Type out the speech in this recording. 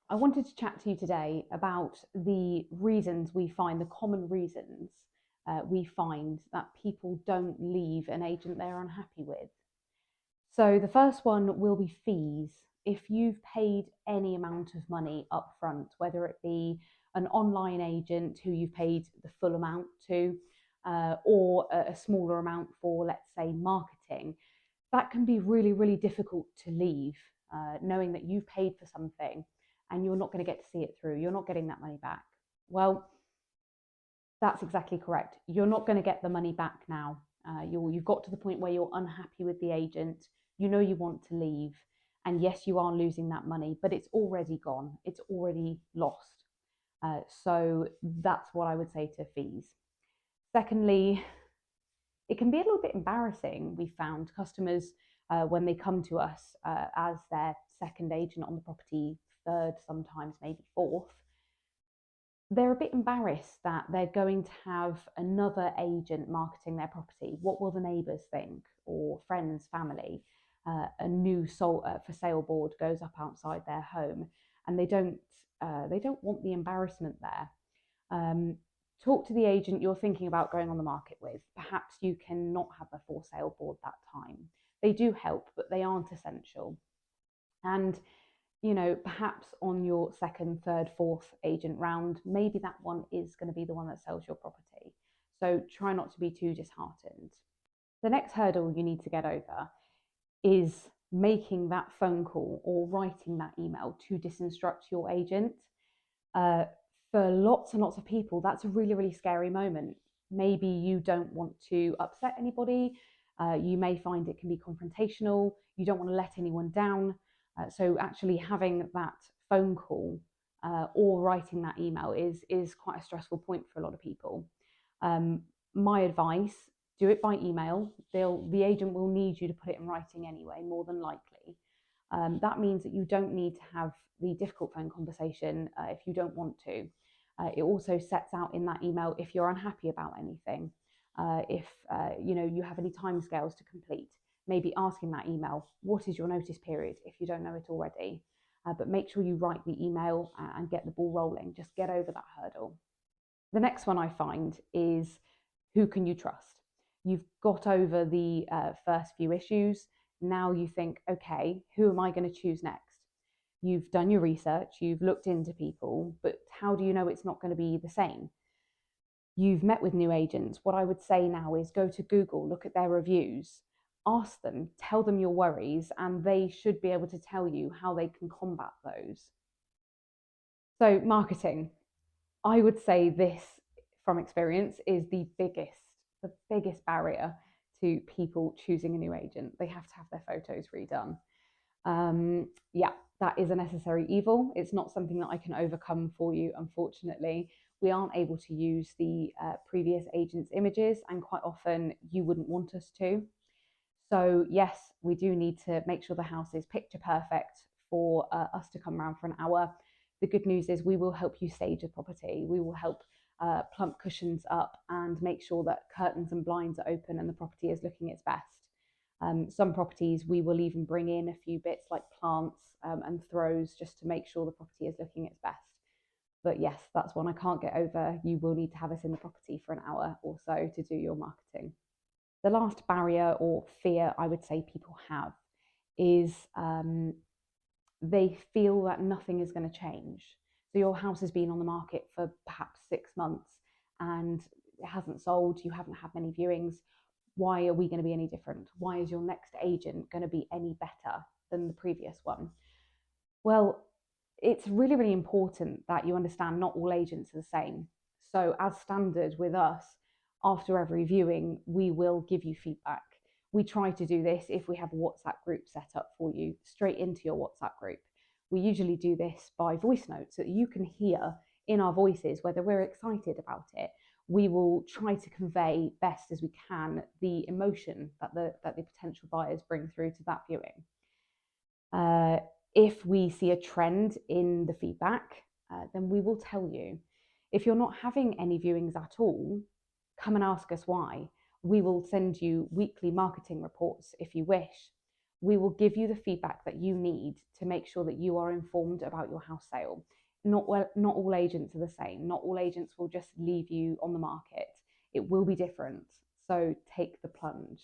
I wanted to chat to you today about the reasons we find, the common reasons we find that people don't leave an agent they're unhappy with. So, the first one will be fees. If you've paid any amount of money up front, whether it be an online agent who you've paid the full amount to, or a smaller amount for, let's say, marketing, that can be really, really difficult to leave, knowing that you've paid for something and you're not going to get to see it through. You're not getting that money back. Well, that's exactly correct. You're not going to get the money back now. You've got to the point where you're unhappy with the agent. You know you want to leave. And yes, you are losing that money, but it's already gone. It's already lost. So that's what I would say to fees. Secondly, it can be a little bit embarrassing. We found customers when they come to us as their second agent on the property, third, sometimes maybe fourth, they're a bit embarrassed that they're going to have another agent marketing their property. What will the neighbours think, or friends, family? A new for sale board goes up outside their home, and they don't want the embarrassment there. Talk to the agent you're thinking about going on the market with. Perhaps you cannot have a for sale board that time. They do help, but they aren't essential. And perhaps on your second, third, fourth agent round, maybe that one is going to be the one that sells your property. So try not to be too disheartened. The next hurdle you need to get over is making that phone call or writing that email to disinstruct your agent. For lots and lots of people, that's a really, really scary moment. Maybe you don't want to upset anybody. You may find it can be confrontational. You don't want to let anyone down. So actually having that phone call or writing that email is quite a stressful point for a lot of people. My advice: do it by email. The agent will need you to put it in writing anyway, more than likely. That means that you don't need to have the difficult phone conversation if you don't want to. It also sets out in that email if you're unhappy about anything, if you have any timescales to complete. Maybe ask in that email, what is your notice period if you don't know it already? But make sure you write the email and get the ball rolling. Just get over that hurdle. The next one I find is, who can you trust? You've got over the first few issues. Now you think, okay, who am I going to choose next? You've done your research, you've looked into people, but how do you know it's not going to be the same? You've met with new agents. What I would say now is go to Google, look at their reviews, ask them, tell them your worries, and they should be able to tell you how they can combat those. So, marketing. I would say this, from experience, is the biggest barrier to people choosing a new agent. They have to have their photos redone. Yeah, that is a necessary evil. It's not something that I can overcome for you, unfortunately. We aren't able to use the previous agent's images, and quite often you wouldn't want us to. So, yes, we do need to make sure the house is picture perfect for us to come around for an hour. The good news is we will help you stage a property. We will help plump cushions up and make sure that curtains and blinds are open and the property is looking its best. Some properties we will even bring in a few bits like plants and throws just to make sure the property is looking its best. But yes, that's one I can't get over. You will need to have us in the property for an hour or so to do your marketing. The last barrier or fear I would say people have is they feel that nothing is going to change. So your house has been on the market for perhaps 6 months and it hasn't sold, you haven't had many viewings. Why are we going to be any different? Why is your next agent going to be any better than the previous one? Well, it's really, really important that you understand not all agents are the same. So, as standard with us, after every viewing, we will give you feedback. We try to do this if we have a WhatsApp group set up for you, straight into your WhatsApp group. We usually do this by voice notes so that you can hear in our voices whether we're excited about it. We will try to convey best as we can the emotion that the potential buyers bring through to that viewing. If we see a trend in the feedback, then we will tell you. If you're not having any viewings at all, come and ask us why. We will send you weekly marketing reports if you wish. We will give you the feedback that you need to make sure that you are informed about your house sale. Not all agents are the same. Not all agents will just leave you on the market. It will be different. So take the plunge.